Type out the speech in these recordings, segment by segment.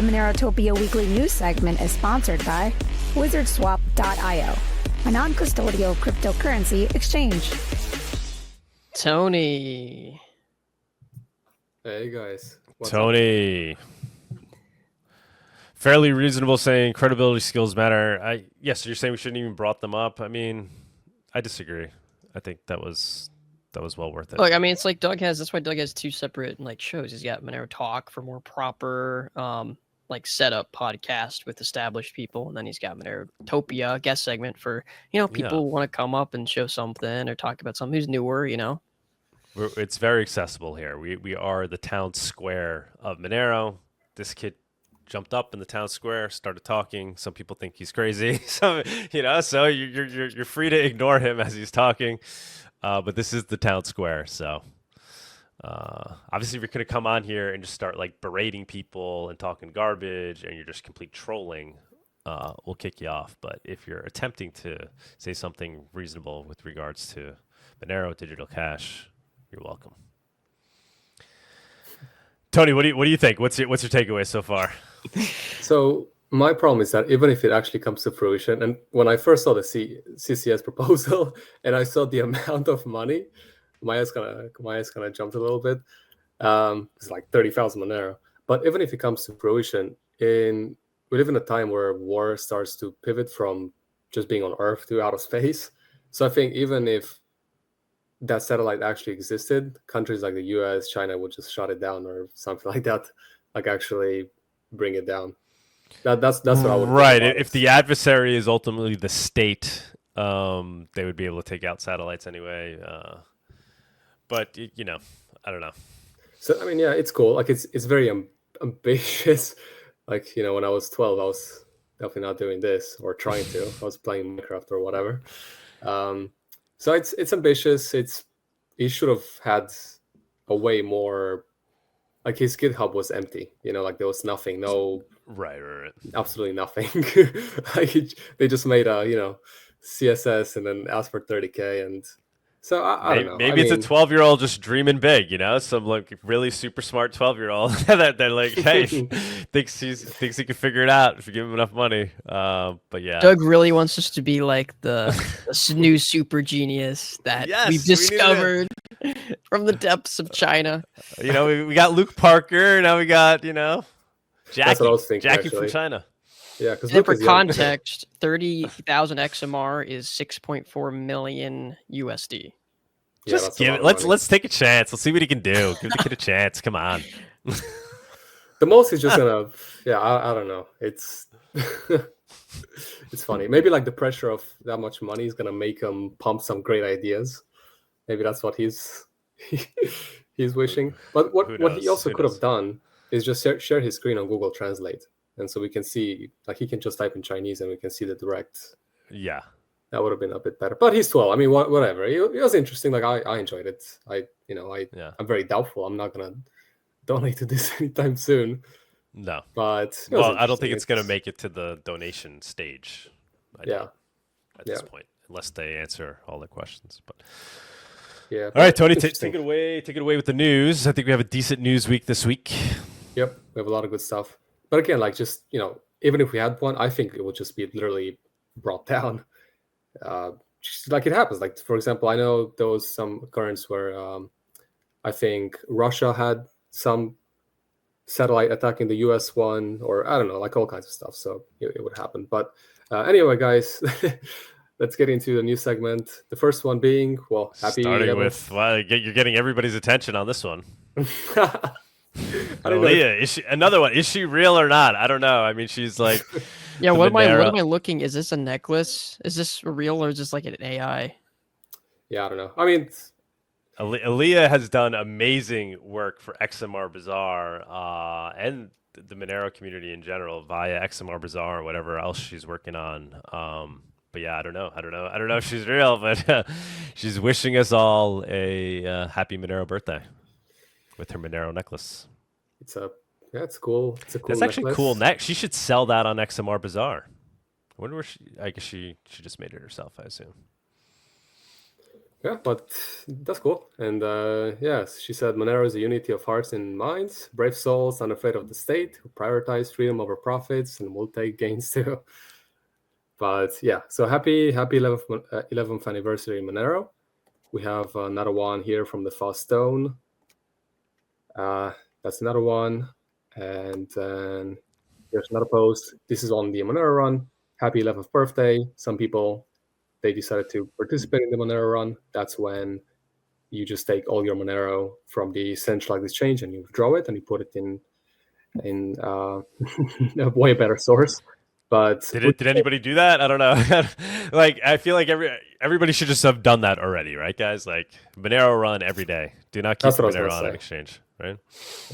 The MoneroTopia weekly news segment is sponsored by WizardSwap.io, a non-custodial cryptocurrency exchange. Tony. Hey guys. What's Tony. Up? Fairly reasonable saying credibility skills matter. Yes, you're saying we shouldn't even brought them up. I mean, I disagree. I think that was well worth it. Look, I mean, it's like that's why Doug has two separate shows. He's got Monero Talk for more proper setup podcast with established people, and then he's got MoneroTopia guest segment for people who want to come up and show something or talk about something who's newer. It's very accessible here. We are the town square of Monero. This kid jumped up in the town square, started talking. Some people think he's crazy. So you're free to ignore him as he's talking. But this is the town square. So obviously, if you're going to come on here and just start berating people and talking garbage, and you're just complete trolling, we'll kick you off. But if you're attempting to say something reasonable with regards to Monero Digital Cash, you're welcome. Tony, what do you think? What's your takeaway so far? So my problem is that even if it actually comes to fruition, and when I first saw the CCS proposal and I saw the amount of money, my eyes kind of jumped a little bit. It's like 30,000 Monero. But even if it comes to fruition, we live in a time where war starts to pivot from just being on Earth to outer space. So I think even if that satellite actually existed, countries like the US, China would just shut it down or something like that, actually bring it down. That's what I would think. Right. If the adversary is ultimately the state, they would be able to take out satellites anyway. But I don't know. So I mean, yeah, it's cool. It's very ambitious. When I was 12, I was definitely not doing this or trying to. I was playing Minecraft or whatever. So it's ambitious. He should have had a way more. His GitHub was empty. There was nothing. No. Right. Absolutely nothing. They just made a CSS and then asked for 30K, and so I don't know. Maybe it's a 12-year-old just dreaming big, some really super smart 12-year-old that hey, thinks he can figure it out if you give him enough money. But yeah, Doug really wants us to be like the new super genius that we've discovered from the depths of China. We got Luke Parker, now we got Jackie. That's what I was thinking, Jackie actually. from China. Yeah, because for context, 30,000 XMR is 6.4 million USD. Just give it. Let's take a chance. Let's see what he can do. Give the kid a chance. Come on. The most is just gonna. Yeah, I don't know. It's it's funny. Maybe the pressure of that much money is gonna make him pump some great ideas. Maybe that's what he's wishing. But what he also could have done is just share his screen on Google Translate. And so we can see, he can just type in Chinese and we can see the direct. Yeah. That would have been a bit better. But he's 12. I mean, whatever. It was interesting. I enjoyed it. I'm very doubtful. I'm not going to donate to this anytime soon. No. But I don't think it's going to make it to the donation stage. At this point, unless they answer all the questions. But yeah. All right, Tony, take it away. Take it away with the news. I think we have a decent news week this week. Yep, we have a lot of good stuff. But again, even if we had one, I think it would just be literally brought down. It happens. For example, I know there was some occurrence where I think Russia had some satellite attacking the US one, or I don't know, all kinds of stuff. So it would happen. But anyway, guys, let's get into the news segment. The first one being, happy. Starting with, you're getting everybody's attention on this one. Aaliyah, is she another one? Is she real or not? I don't know. I mean, she's like, yeah. What am I looking? Is this a necklace? Is this real or is this an AI? Yeah, I don't know. I mean, Aaliyah has done amazing work for XMR Bazaar and the Monero community in general via XMR Bazaar or whatever else she's working on. But yeah, I don't know if she's real, but she's wishing us all a happy Monero birthday with her Monero necklace. It's cool. It's a cool. That's actually cool. She should sell that on XMR Bazaar. I wonder where I guess she just made it herself, I assume. Yeah, but that's cool. And yes, she said Monero is a unity of hearts and minds, brave souls, unafraid of the state, who prioritize freedom over profits and will take gains too. But yeah, so happy 11th anniversary Monero. We have another one here from the Fast Stone. That's another one. And then there's another post. This is on the Monero Run. Happy 11th birthday. Some people, they decided to participate in the Monero Run. That's when you just take all your Monero from the centralized exchange and you withdraw it and you put it in a way better source. But Did anybody do that? I don't know. Like, I feel like everybody should just have done that already, right, guys? Like, Monero Run every day. Do not keep That's what I was Monero gonna on an say. exchange, right?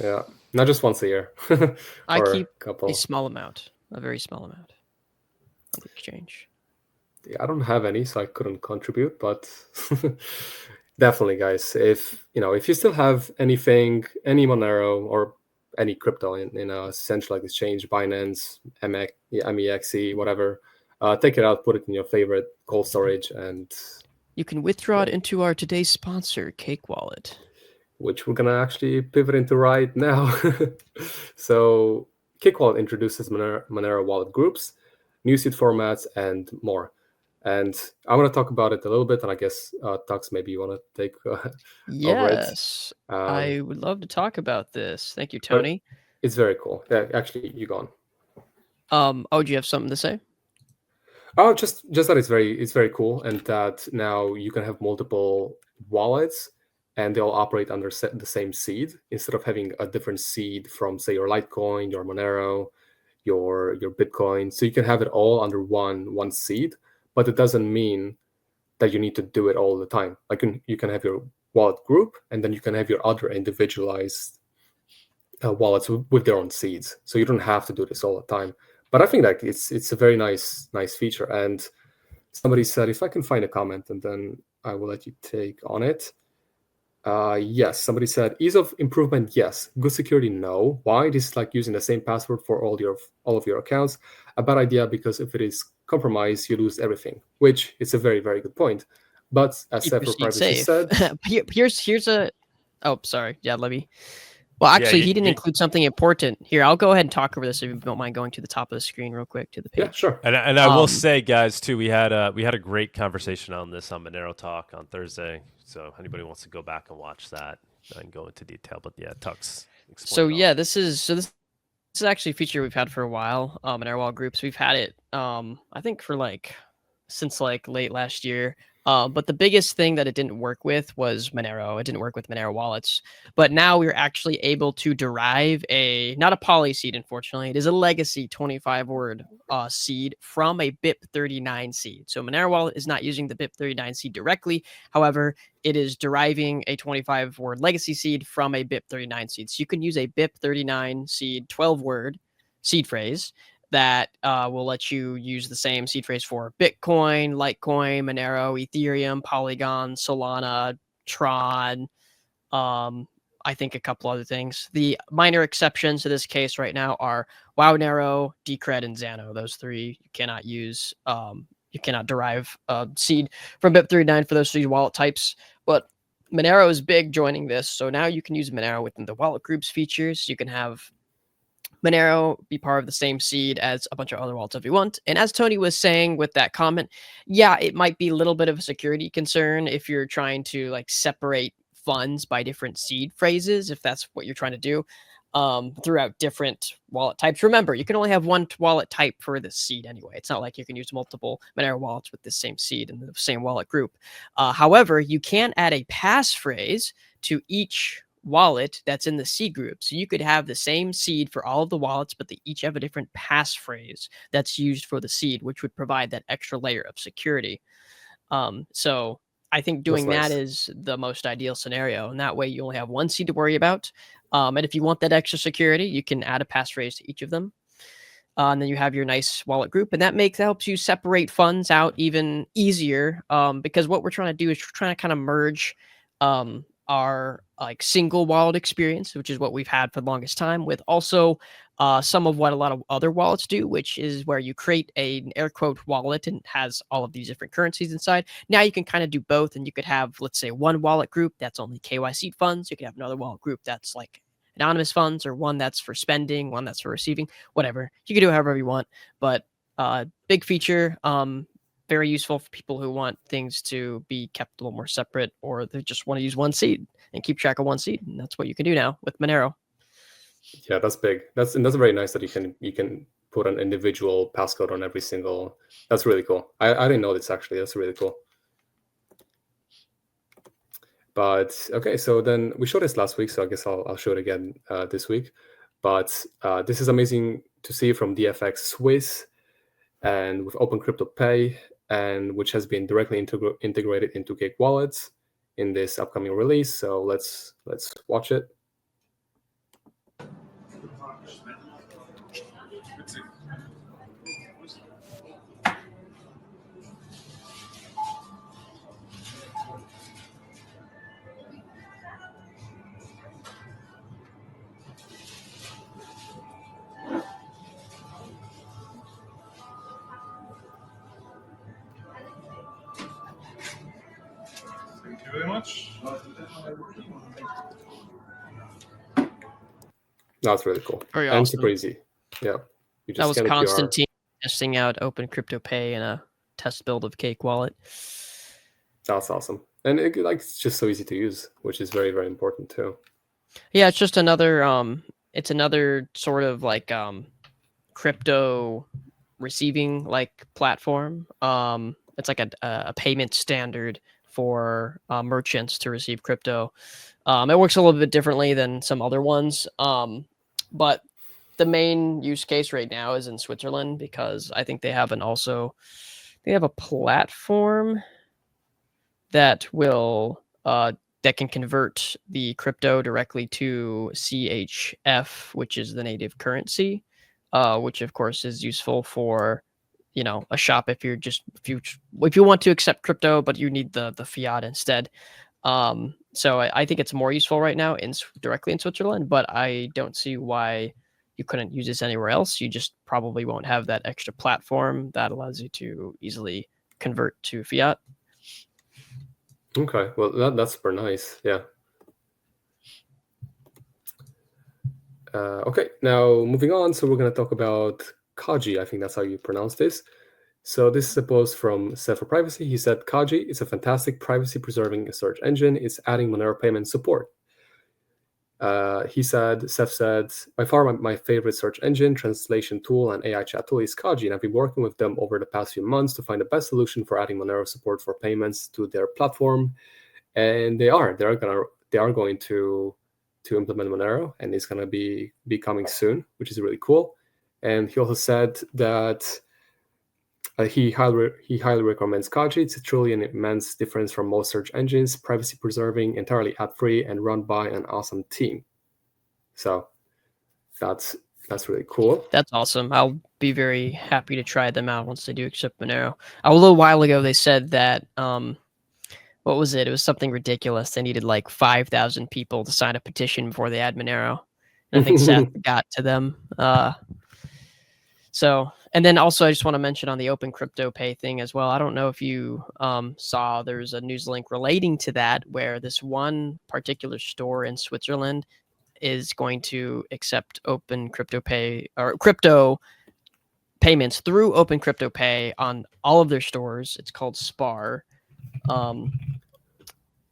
Yeah, not just once a year. I or keep a couple. a small amount, a very small amount on the exchange. Yeah, I don't have any, so I couldn't contribute. But definitely, guys, if you still have anything, any Monero or any crypto in a centralized exchange, Binance, MEXC, whatever, take it out, put it in your favorite cold storage, and You can withdraw it into our today's sponsor, Cake Wallet. which we're gonna actually pivot into right now. So Cake Wallet introduces Monero wallet groups, new seed formats, and more. And I want to talk about it a little bit, and I guess Tux, maybe you want to take over it. Yes, I would love to talk about this. Thank you, but Tony. It's very cool. Yeah, actually, you go on. Oh, do you have something to say? Oh, just that it's very cool, and that now you can have multiple wallets, and they all operate under the same seed instead of having a different seed from, say, your Litecoin, your Monero, your Bitcoin. So you can have it all under one seed, but it doesn't mean that you need to do it all the time. Like you can have your wallet group, and then you can have your other individualized wallets with their own seeds. So you don't have to do this all the time. But I think that it's a very nice feature. And somebody said, if I can find a comment, and then I will let you take on it. Yes, somebody said, ease of improvement, yes. Good security, no. Why? This is like using the same password for all of your accounts. A bad idea, because if it is compromised, you lose everything, which is a very, very good point. But as Keep Seth your for seed privacy safe. said, Here's a. Oh, sorry. Yeah, let me. Well, actually, Yeah, he didn't include something important here. I'll go ahead and talk over this if you don't mind going to the top of the screen real quick to the page. yeah, sure. And I will say, guys, too, we had a great conversation on this on Monero Talk on Thursday. So anybody wants to go back and watch that, I can go into detail. But yeah, Tux. So yeah, this is actually a feature we've had for a while. Monero Wall groups, we've had it. I think for since late last year. But the biggest thing that it didn't work with was Monero. It didn't work with Monero wallets. But now we're actually able to derive not a poly seed, unfortunately. It is a legacy 25-word seed from a BIP39 seed. So Monero wallet is not using the BIP39 seed directly. However, it is deriving a 25-word legacy seed from a BIP39 seed. So you can use a BIP39 seed 12-word seed phrase that will let you use the same seed phrase for Bitcoin, Litecoin, Monero, Ethereum, Polygon, Solana, Tron, I think a couple other things. The minor exceptions to this case right now are Monero, Decred, and Xano. Those three you cannot use. You cannot derive seed from BIP39 for those three wallet types. But Monero is big joining this, so now you can use Monero within the wallet groups features. You can have Monero be part of the same seed as a bunch of other wallets if you want. And as Tony was saying with that comment, yeah, it might be a little bit of a security concern if you're trying to separate funds by different seed phrases, if that's what you're trying to do throughout different wallet types. Remember, you can only have one wallet type for the seed anyway. It's not like you can use multiple Monero wallets with the same seed in the same wallet group. However, you can add a passphrase to each wallet that's in the seed group. So you could have the same seed for all of the wallets, but they each have a different passphrase that's used for the seed, which would provide that extra layer of security. So I think doing that is the most ideal scenario. And that way you only have one seed to worry about. And if you want that extra security, you can add a passphrase to each of them. And then you have your nice wallet group, and that helps you separate funds out even easier. Because what we're trying to do is we're trying to kind of merge our like single wallet experience, which is what we've had for the longest time, with also some of what a lot of other wallets do, which is where you create an air quote wallet and it has all of these different currencies inside. Now you can kind of do both, and you could have, let's say, one wallet group that's only KYC funds. You could have another wallet group that's like anonymous funds, or one that's for spending, one that's for receiving, whatever. You can do however you want, but big feature. Very useful for people who want things to be kept a little more separate, or they just want to use one seed and keep track of one seed. And that's what you can do now with Monero. Yeah, that's big. That's very nice that you can put an individual passcode on every single. That's really cool. I didn't know this actually. That's really cool. But okay, so then we showed this last week, so I guess I'll show it again this week. But this is amazing to see from DFX Swiss and with Open Crypto Pay, and which has been directly integrated into Cake wallets in this upcoming release. So let's watch it. Thank you very much. That's really cool. Very and awesome. super easy. Yeah. You just That was scan the QR. Constantine testing out Open Crypto Pay in a test build of Cake wallet. That's awesome. And it's just so easy to use, which is very, very important too. Yeah, it's just another it's another sort of like crypto receiving like platform. It's like a payment standard for merchants to receive crypto. It works a little bit differently than some other ones. But the main use case right now is in Switzerland, because I think they have a platform that will that can convert the crypto directly to CHF, which is the native currency, which of course is useful for a shop if you want to accept crypto but you need the fiat instead. So I think it's more useful right now directly in Switzerland, but I don't see why you couldn't use this anywhere else. You just probably won't have that extra platform that allows you to easily convert to fiat. Okay, well that's super nice. Yeah. Okay, now moving on. So we're going to talk about Kaji. I think that's how you pronounce this. So this is a post from Seth for Privacy. He said, Kaji is a fantastic privacy-preserving search engine. It's adding Monero payment support. Seth said, by far my favorite search engine, translation tool, and AI chat tool is Kaji, and I've been working with them over the past few months to find the best solution for adding Monero support for payments to their platform. And they are going to implement Monero, and it's going to be coming soon, which is really cool. And he also said that he highly recommends Kaji. It's truly an immense difference from most search engines, privacy preserving, entirely ad-free, and run by an awesome team. So that's really cool. That's awesome. I'll be very happy to try them out once they do accept Monero. A little while ago, they said that what was it? It was something ridiculous. They needed like 5,000 people to sign a petition before they add Monero. And I think Seth got to them. So, and then also I just want to mention on the Open Crypto Pay thing as well. I don't know if you saw, there's a news link relating to that where this one particular store in Switzerland is going to accept Open Crypto Pay or crypto payments through Open Crypto Pay on all of their stores. It's called Spar.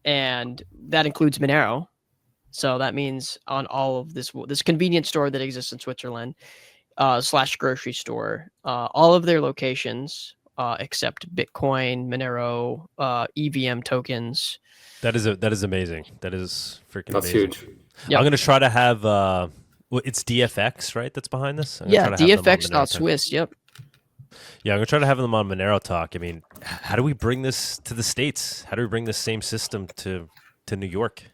And that includes Monero. So that means on all of this convenience store that exists in Switzerland, / grocery store, all of their locations accept Bitcoin, Monero, EVM tokens. That is amazing. That is freaking That's amazing. huge. Yep. I'm going to try to have, it's DFX, right? That's behind this? Yeah, DFX.Swiss. Yep. Yeah, I'm going to try to have them on Monero Talk. I mean, how do we bring this to the States? How do we bring this same system to New York?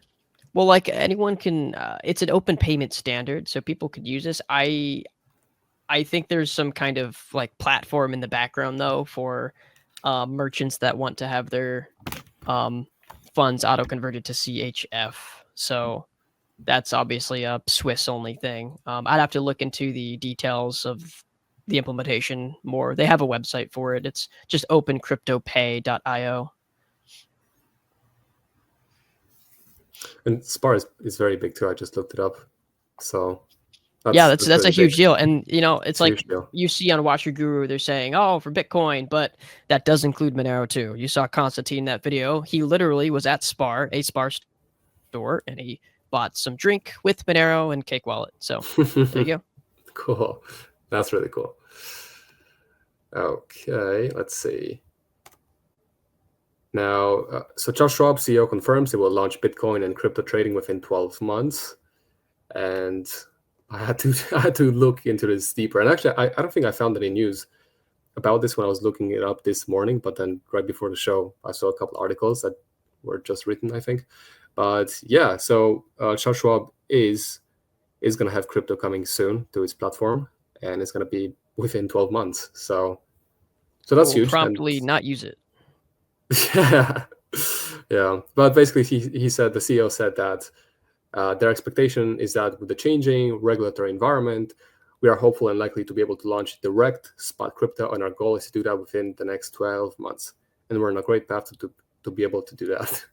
Well, like anyone can, it's an open payment standard, so people could use this. I think there's some kind of like platform in the background though for merchants that want to have their funds auto converted to CHF. So that's obviously a Swiss only thing. I'd have to look into the details of the implementation more. They have a website for it. It's just opencryptopay.io. And Spar is very big too. I just looked it up. So that's really a huge big. deal. And it's like Huge deal. you see on Watch Your Guru, they're saying, oh, for Bitcoin, but that does include Monero too. You saw Constantine in that video. He literally was at a Spar store, and he bought some drink with Monero and Cake Wallet. So there you go. Cool. That's really cool. Okay, let's see. Now, so Charles Schwab, CEO, confirms he will launch Bitcoin and crypto trading within 12 months. And I had to look into this deeper. And actually, I don't think I found any news about this when I was looking it up this morning. But then right before the show, I saw a couple articles that were just written, I think. But yeah, so Charles Schwab is going to have crypto coming soon to his platform, and it's going to be within 12 months. So that's huge. Promptly not use it. Yeah. But basically, he said, the CEO said that their expectation is that with the changing regulatory environment, we are hopeful and likely to be able to launch direct spot crypto, and our goal is to do that within the next 12 months. And we're on a great path to be able to do that.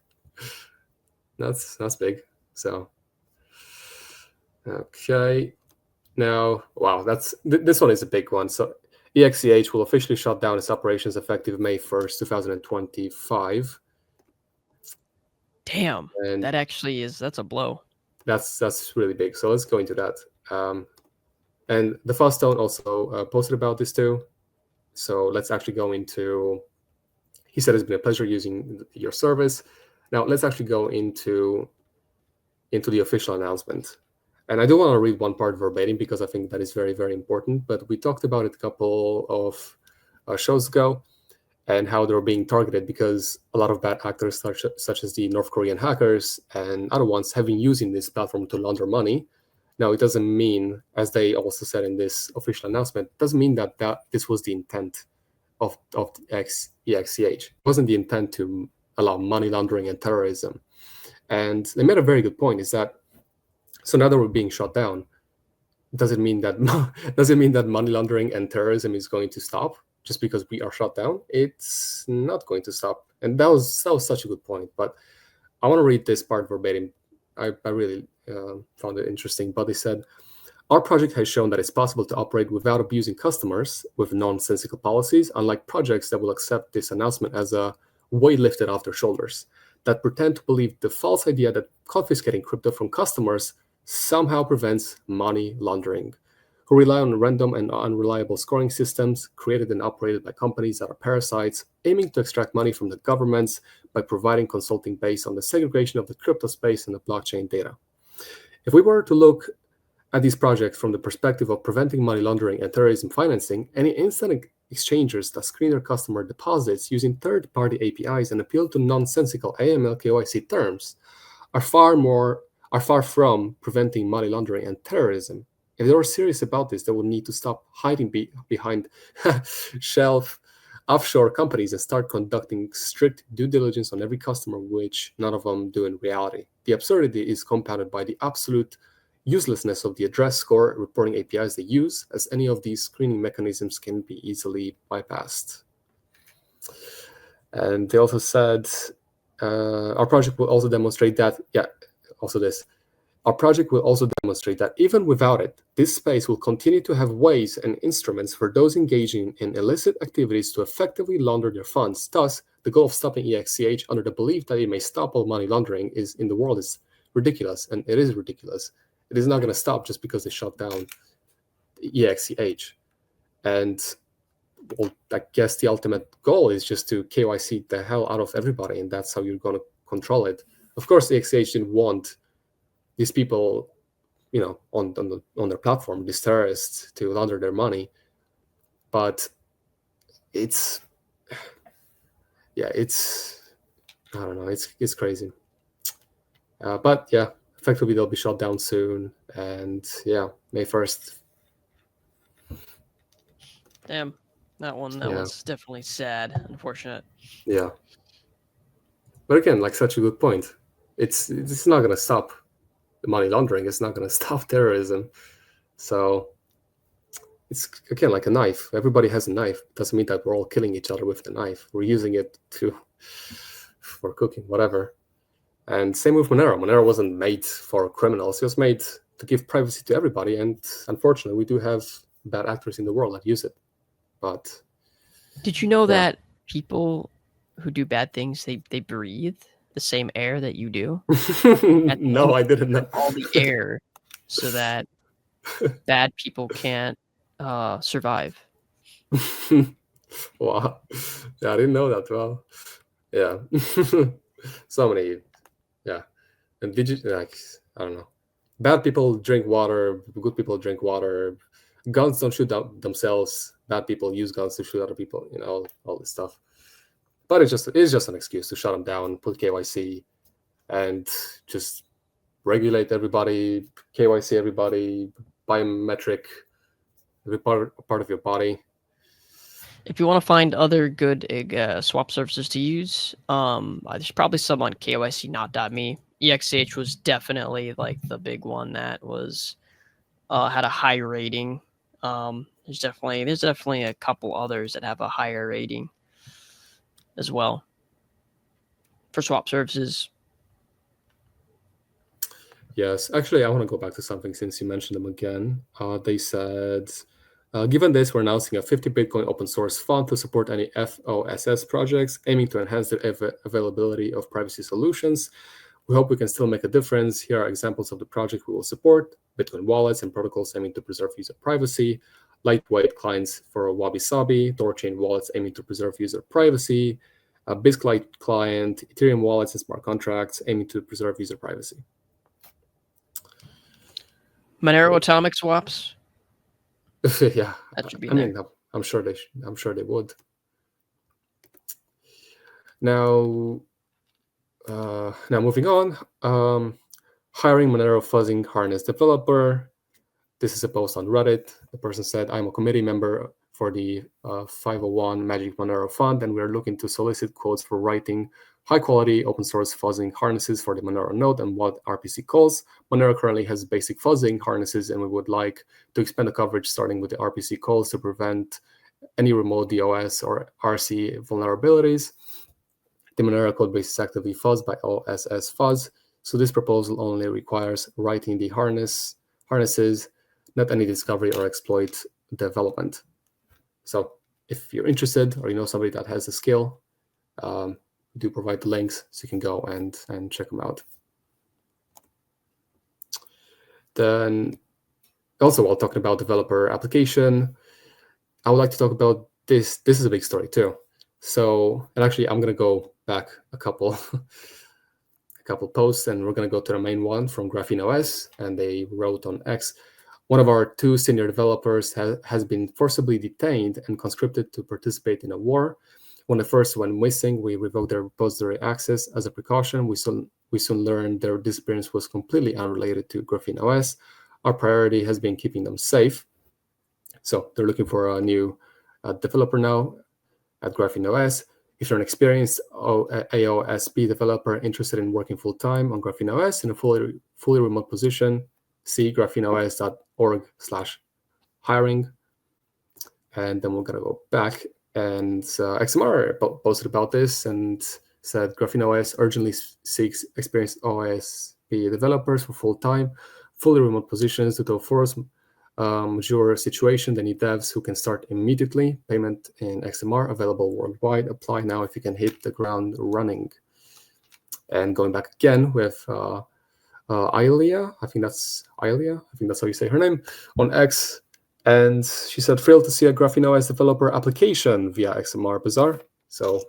That's big. So, okay. Now, wow, this one is a big one. So EXCH will officially shut down its operations effective May 1st, 2025. Damn, and that's a blow. That's really big. So let's go into that. And the Faststone also posted about this too. So let's actually go into. He said it's been a pleasure using your service. Now let's actually go into the official announcement. And I do want to read one part verbatim because I think that is very, very important. But we talked about it a couple of shows ago, and how they were being targeted because a lot of bad actors, such as the North Korean hackers and other ones, have been using this platform to launder money. Now, it doesn't mean, as they also said in this official announcement, doesn't mean that this was the intent of EXCH. It wasn't the intent to allow money laundering and terrorism. And they made a very good point, is that, so now that we're being shut down, does it mean that money laundering and terrorism is going to stop just because we are shut down? It's not going to stop. And that was such a good point. But I want to read this part verbatim. I really found it interesting. But they said, our project has shown that it's possible to operate without abusing customers with nonsensical policies, unlike projects that will accept this announcement as a weight lifted off their shoulders, that pretend to believe the false idea that confiscating crypto from customers somehow prevents money laundering, who rely on random and unreliable scoring systems created and operated by companies that are parasites, aiming to extract money from the governments by providing consulting based on the segregation of the crypto space and the blockchain data. If we were to look at these projects from the perspective of preventing money laundering and terrorism financing, any instant exchangers that screen their customer deposits using third-party APIs and appeal to nonsensical AML KYC terms are far from preventing money laundering and terrorism. If they were serious about this, they would need to stop hiding behind shelf offshore companies and start conducting strict due diligence on every customer, which none of them do in reality. The absurdity is compounded by the absolute uselessness of the address score reporting APIs they use, as any of these screening mechanisms can be easily bypassed. And they also said, our project will also demonstrate that, our project will also demonstrate that even without it, this space will continue to have ways and instruments for those engaging in illicit activities to effectively launder their funds. Thus, the goal of stopping EXCH under the belief that it may stop all money laundering in the world is ridiculous, and it is ridiculous. It is not going to stop just because they shut down EXCH. And well, I guess the ultimate goal is just to KYC the hell out of everybody, and that's how you're going to control it. Of course, EXCH didn't want these people, on their platform, these terrorists, to launder their money. But it's I don't know, it's crazy. But yeah, effectively they'll be shut down soon, and yeah, May 1st. Damn, that one's definitely sad, unfortunate. Yeah. But again, like such a good point. It's not going to stop the money laundering. It's not going to stop terrorism. So it's, again, like a knife. Everybody has a knife. It doesn't mean that we're all killing each other with the knife. We're using it for cooking, whatever. And same with Monero. Monero wasn't made for criminals. It was made to give privacy to everybody. And unfortunately, we do have bad actors in the world that use it. But did you know that people who do bad things, they breathe the same air that you do? no, I didn't know. All the air so that bad people can't survive. Wow. Yeah, I didn't know that. Well, yeah. So many, yeah. And like, I don't know. Bad people drink water. Good people drink water. Guns don't shoot themselves. Bad people use guns to shoot other people. You know, all this stuff. But it's just an excuse to shut them down, put KYC, and just regulate everybody, KYC everybody, biometric, every part of your body. If you want to find other good swap services to use, there's probably some on KYC.not.me. EXH was definitely like the big one that was had a high rating. There's definitely a couple others that have a higher rating as well for swap services. Yes, actually, I want to go back to something since you mentioned them again. They said, given this, we're announcing a 50 Bitcoin open source fund to support any FOSS projects aiming to enhance the availability of privacy solutions. We hope we can still make a difference. Here are examples of the project we will support: Bitcoin wallets and protocols aiming to preserve user privacy, lightweight clients for Wabi-Sabi, Thorchain wallets aiming to preserve user privacy, a BISC client, Ethereum wallets and smart contracts aiming to preserve user privacy. Monero atomic swaps. Yeah, That should be I mean, I'm sure they would. Now moving on. Hiring Monero fuzzing harness developer. This is a post on Reddit. The person said, I'm a committee member for the 501 Magic Monero Fund, and we're looking to solicit quotes for writing high-quality open-source fuzzing harnesses for the Monero node and what RPC calls. Monero currently has basic fuzzing harnesses, and we would like to expand the coverage starting with the RPC calls to prevent any remote DOS or RC vulnerabilities. The Monero codebase is actively fuzzed by OSS fuzz, so this proposal only requires writing the harnesses, not any discovery or exploit development. So if you're interested or you know somebody that has the skill, do provide the links so you can go and check them out. Then also, while talking about developer application, I would like to talk about this. This is a big story too. So, and actually, I'm going to go back a couple posts, and we're going to go to the main one from Graphino OS, and they wrote on X. One of our 2 senior developers has been forcibly detained and conscripted to participate in a war. When the first went missing, we revoked their repository access. As a precaution, we soon learned their disappearance was completely unrelated to Graphino OS. Our priority has been keeping them safe. So they're looking for a new developer now at Graphino OS. If you're an experienced AOSP developer interested in working full-time on Graphino OS in a fully remote position, see graphinoos.org/hiring. And then we're going to go back. And XMR posted about this and said Graphino OS urgently seeks experienced OSP developers for full-time, fully remote positions due to a force majeure situation. They need devs who can start immediately. Payment in XMR available worldwide. Apply now if you can hit the ground running. And going back again with Ilya, I think that's how you say her name, on X. And she said, thrilled to see a Graphino OS developer application via XMR Bazaar. So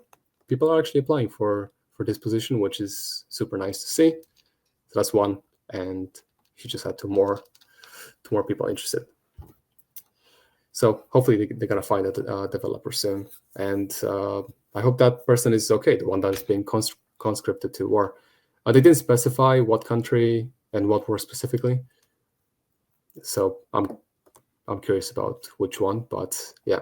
people are actually applying for this position, which is super nice to see. So that's one. And she just had two more people interested. So hopefully they're going to find a developer soon. And I hope that person is okay, the one that is being conscripted to war. They didn't specify what country and what war specifically. So I'm curious about which one, but yeah.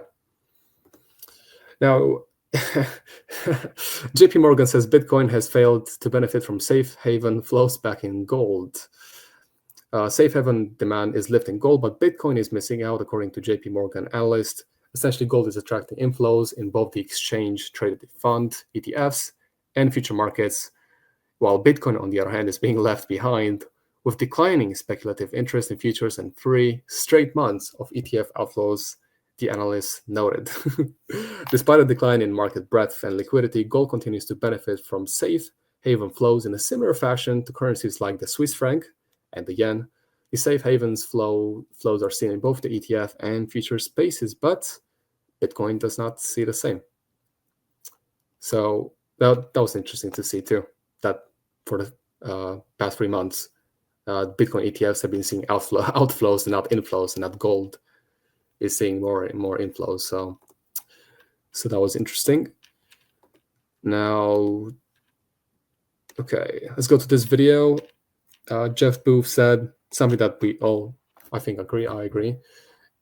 Now, JP Morgan says Bitcoin has failed to benefit from safe haven flows back in gold. Safe haven demand is lifting gold, but Bitcoin is missing out, according to JP Morgan analyst. Essentially, gold is attracting inflows in both the exchange-traded fund, ETFs, and future markets, while Bitcoin, on the other hand, is being left behind with declining speculative interest in futures and 3 straight months of ETF outflows, the analyst noted. Despite a decline in market breadth and liquidity, gold continues to benefit from safe haven flows in a similar fashion to currencies like the Swiss franc and the yen. The safe havens flows are seen in both the ETF and future spaces, but Bitcoin does not see the same. So that was interesting to see too, that for the past 3 months, Bitcoin ETFs have been seeing outflows and not inflows, and that gold is seeing more and more inflows. So that was interesting. Now, okay, let's go to this video. Jeff Boof said something that we all, I think, agree. I agree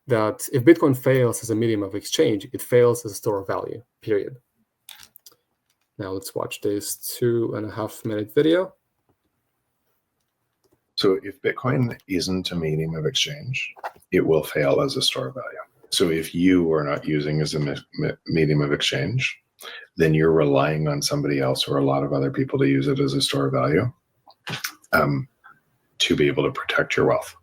that if Bitcoin fails as a medium of exchange, it fails as a store of value, period. Now let's watch this 2.5-minute video. So if Bitcoin isn't a medium of exchange, it will fail as a store of value. So if you are not using as a medium of exchange, then you're relying on somebody else or a lot of other people to use it as a store of value to be able to protect your wealth.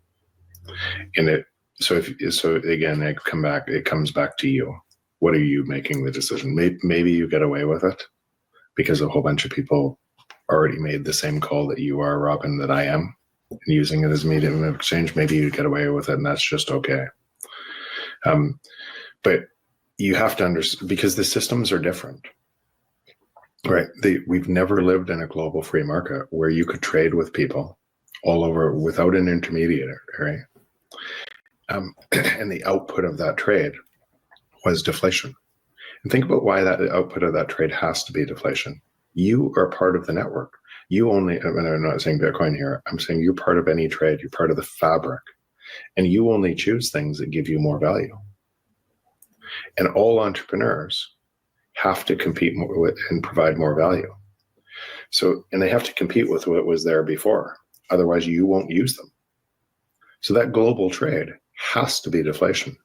And again, it comes back to you. What are you making the decision? Maybe you get away with it because a whole bunch of people already made the same call that you are, Robin, that I am, and using it as a medium of exchange. Maybe you get away with it, and that's just okay. But you have to understand, because the systems are different, right? We've never lived in a global free market where you could trade with people all over without an intermediary. And the output of that trade was deflation. And think about why that output of that trade has to be deflation. You are part of the network. You only, and I'm not saying Bitcoin here, I'm saying you're part of any trade, you're part of the fabric, and you only choose things that give you more value. And all entrepreneurs have to compete more with and provide more value. So, and they have to compete with what was there before. Otherwise, you won't use them. So that global trade has to be deflation.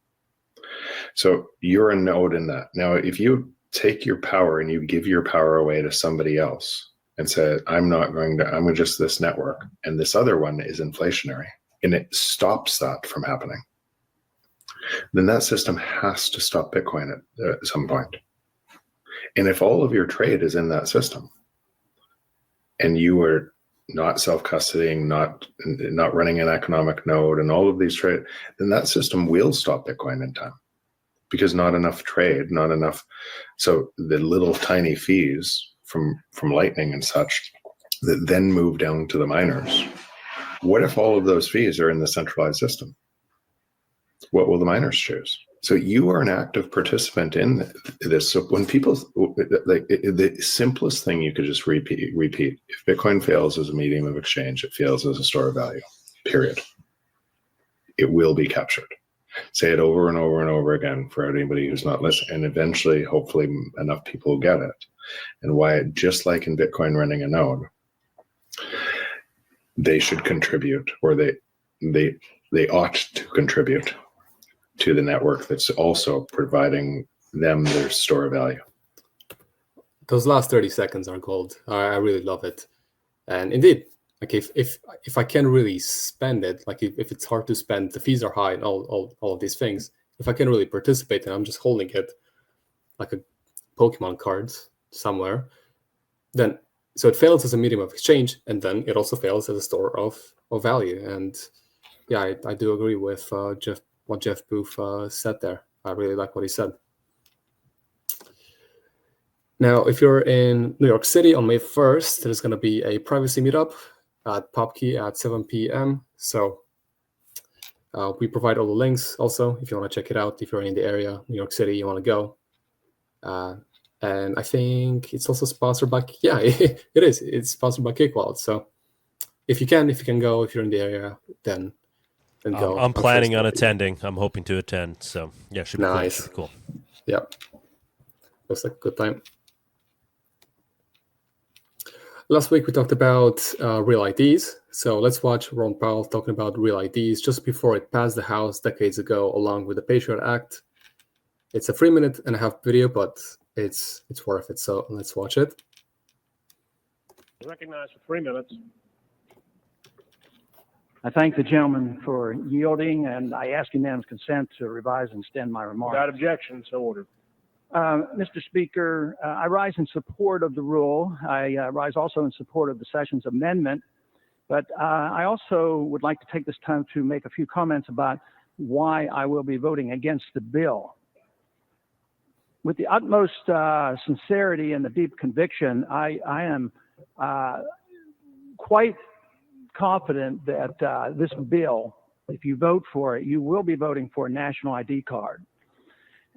So you're a node in that. Now, if you take your power and you give your power away to somebody else and say, I'm just this network, and this other one is inflationary, and it stops that from happening, then that system has to stop Bitcoin at some point. And if all of your trade is in that system, and you are not self-custodying, not running an economic node, and all of these trade, then that system will stop Bitcoin in time, because not enough trade, not enough. So the little tiny fees from Lightning and such that then move down to the miners. What if all of those fees are in the centralized system? What will the miners choose? So you are an active participant in this. So when people, like, the simplest thing you could just repeat, if Bitcoin fails as a medium of exchange, it fails as a store of value, period. It will be captured. Say it over and over and over again for anybody who's not listening, and eventually, hopefully, enough people will get it. And why, just like in Bitcoin running a node, they should contribute, or they ought to contribute to the network that's also providing them their store of value. Those last 30 seconds are gold. I really love it. And indeed, like if I can really spend it, like if it's hard to spend, the fees are high and all of these things, if I can really participate and I'm just holding it like a Pokemon cards somewhere, then so it fails as a medium of exchange, and then it also fails as a store of value. And yeah, I do agree with what Jeff Boof said there. I really like what he said. Now, if you're in New York City on May 1st, there's going to be a privacy meetup at PopKey at 7 p.m. So we provide all the links also if you want to check it out. If you're in the area, New York City, you want to go. And I think it's also sponsored by, it is. It's sponsored by Kickwallet. So if you can go, if you're in the area, then go. I'm planning on attending. I'm hoping to attend. So yeah, should be nice. Cool. Yep. was a good time. Last week we talked about real IDs. So let's watch Ron Paul talking about real IDs just before it passed the House decades ago, along with the Patriot Act. It's a 3.5-minute video, but it's worth it. So let's watch it. Recognized for 3 minutes. I thank the gentleman for yielding, and I ask unanimous consent to revise and extend my remarks. Without objection, so ordered. Mr. Speaker, I rise in support of the rule. I rise also in support of the Sessions Amendment, but I also would like to take this time to make a few comments about why I will be voting against the bill. With the utmost sincerity and the deep conviction, I am quite confident that this bill, if you vote for it, you will be voting for a national ID card.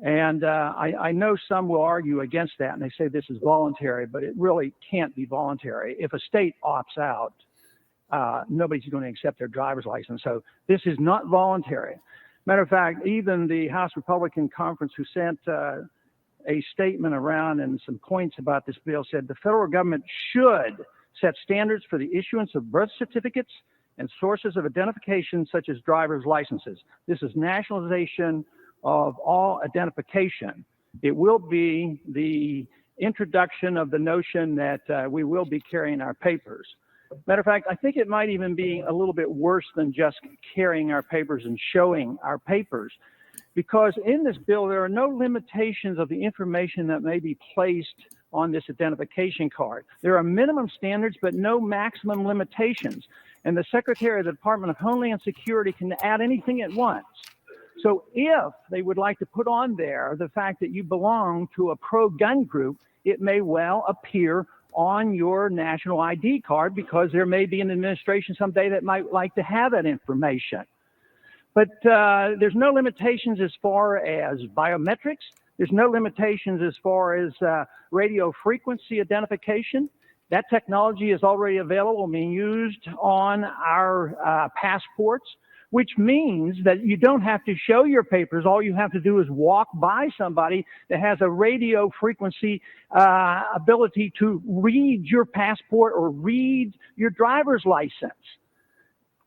And I know some will argue against that, and they say this is voluntary, but it really can't be voluntary. If a state opts out, nobody's going to accept their driver's license. So this is not voluntary. Matter of fact, even the House Republican Conference, who sent a statement around and some points about this bill, said the federal government should set standards for the issuance of birth certificates and sources of identification such as driver's licenses. This is nationalization of all identification. It will be the introduction of the notion that we will be carrying our papers. Matter of fact, I think it might even be a little bit worse than just carrying our papers and showing our papers, because in this bill, there are no limitations of the information that may be placed on this identification card. There are minimum standards, but no maximum limitations. And the Secretary of the Department of Homeland Security can add anything it wants. So if they would like to put on there the fact that you belong to a pro-gun group, it may well appear on your national ID card, because there may be an administration someday that might like to have that information. But there's no limitations as far as biometrics. There's no limitations as far as radio frequency identification. That technology is already available and being used on our passports, which means that you don't have to show your papers. All you have to do is walk by somebody that has a radio frequency ability to read your passport or read your driver's license.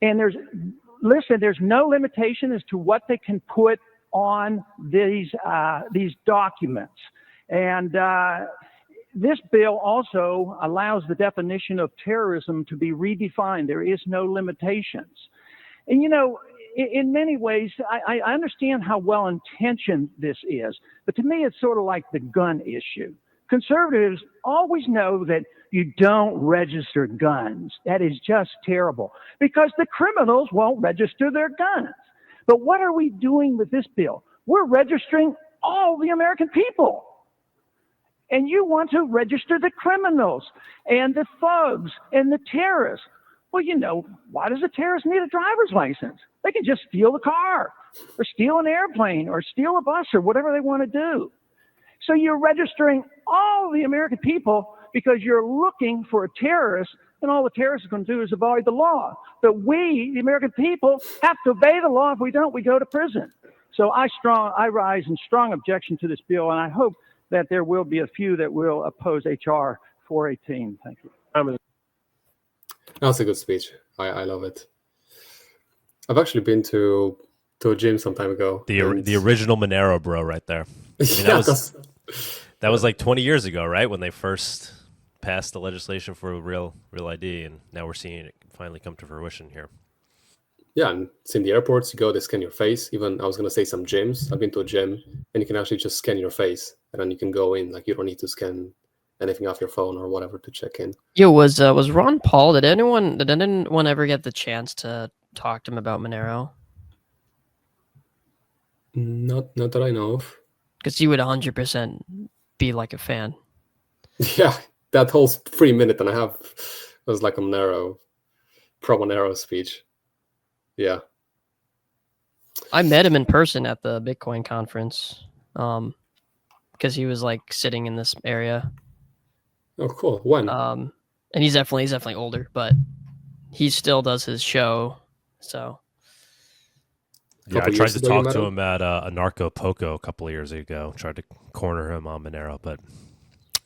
And there's no limitation as to what they can put on these documents. And this bill also allows the definition of terrorism to be redefined. There is no limitations. And, you know, in many ways, I understand how well-intentioned this is, but to me, it's sort of like the gun issue. Conservatives always know that you don't register guns. That is just terrible, because the criminals won't register their guns. But what are we doing with this bill? We're registering all the American people. And you want to register the criminals and the thugs and the terrorists. Well, you know, why does a terrorist need a driver's license? They can just steal the car or steal an airplane or steal a bus or whatever they want to do. So you're registering all the American people because you're looking for a terrorist, and all the terrorists are going to do is avoid the law. But we, the American people, have to obey the law. If we don't, we go to prison. So I rise in strong objection to this bill, and I hope that there will be a few that will oppose HR 418. Thank you. That was a good speech. I love it. I've actually been to a gym some time ago. The original Monero bro right there. I mean, that was like 20 years ago, right? When they first passed the legislation for real ID, and now we're seeing it finally come to fruition here. Yeah, and it's in the airports. You go, they scan your face. Even, I was going to say, some gyms. I've been to a gym, and you can actually just scan your face, and then you can go in. Like, you don't need to scan anything off your phone or whatever to check in. Yo, was Ron Paul? Did anyone ever get the chance to talk to him about Monero? Not that I know of. Because he would 100% be like a fan. Yeah, that whole 3.5 minutes was like a pro Monero speech. Yeah. I met him in person at the Bitcoin conference, because he was like sitting in this area. Oh, cool. When? And he's definitely older, but he still does his show. So Yeah, I couple tried years to ago. You talk met to him. him at a Narco Poco a couple of years ago. Tried to corner him on Monero, but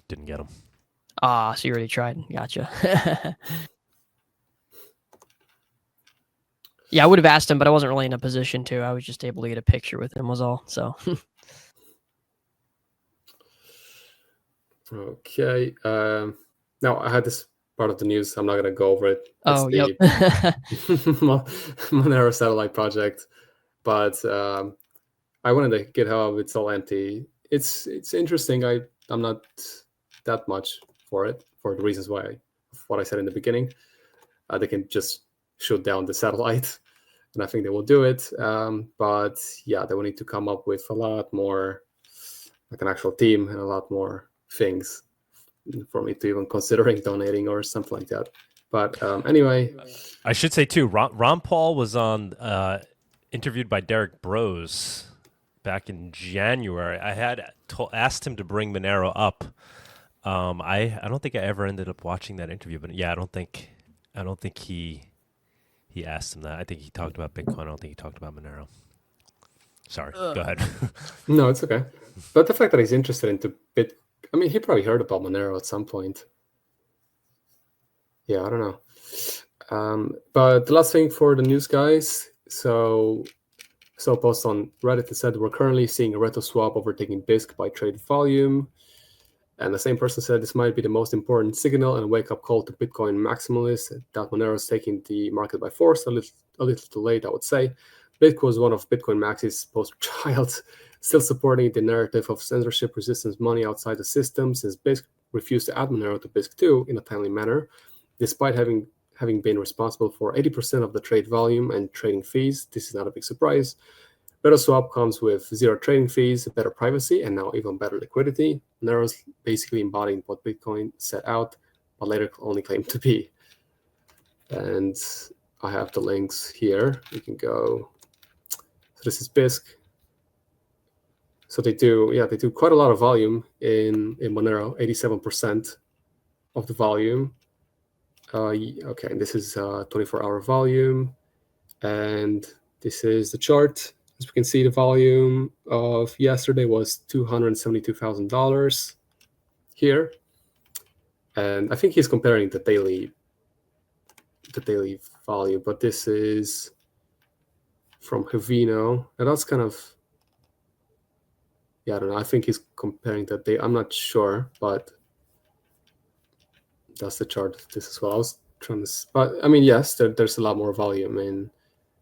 didn't get him. Ah, so you already tried. Gotcha. Yeah, I would have asked him, but I wasn't really in a position to. I was just able to get a picture with him, was all. So. Okay. Now I had this part of the news. I'm not gonna go over it. It's Oh, yep. Monero Satellite project, but I went into GitHub. It's all empty. It's interesting. I'm not that much for it for the reasons why what I said in the beginning. They can just shoot down the satellite, and I think they will do it. But yeah, they will need to come up with a lot more, like an actual team and a lot more things for me to even considering donating or something like that. But anyway, I should say too, Ron Paul was on interviewed by Derek Bros back in January. I had asked him to bring Monero up. I don't think I ever ended up watching that interview, but yeah, I don't think he asked him that. I think he talked about Bitcoin. I don't think he talked about Monero. Sorry, go ahead. No, it's okay. But the fact that he's interested into I mean, he probably heard about Monero at some point. Yeah, I don't know. But the last thing for the news, guys. So a post on Reddit that said we're currently seeing a Reto swap overtaking BISC by trade volume. And the same person said this might be the most important signal and wake-up call to Bitcoin maximalists that Monero is taking the market by force. A little too late, I would say. Bitcoin was one of Bitcoin Max's poster child, still supporting the narrative of censorship-resistant money outside the system, since BISC refused to add Monero to BISC2 in a timely manner, despite having been responsible for 80% of the trade volume and trading fees. This is not a big surprise. Reto swap comes with zero trading fees, better privacy, and now even better liquidity. Monero's basically embodying what Bitcoin set out, but later only claimed to be. And I have the links here. You can go. So this is BISC. So they do quite a lot of volume in Monero, 87% of the volume. Okay, and this is 24-hour volume, and this is the chart. As we can see, the volume of yesterday was $272,000 here, and I think he's comparing the daily volume, but this is from Graphino, and that's kind of, yeah, I don't know. I think he's comparing the day. I'm not sure, but that's the chart of this as well. I was trying to, but I mean, yes, there's a lot more volume in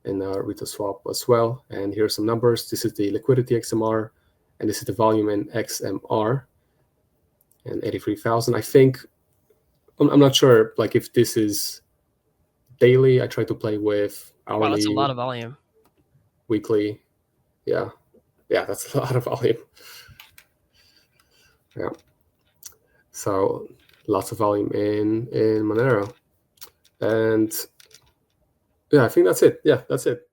Reto swap as well. And here's some numbers. This is the liquidity XMR, and this is the volume in XMR, and 83,000. I think, I'm not sure, like if this is daily. I try to play with hourly. Wow, that's a lot of volume. Weekly. Yeah, that's a lot of volume. Yeah. So lots of volume in Monero. And yeah, I think that's it. Yeah, that's it.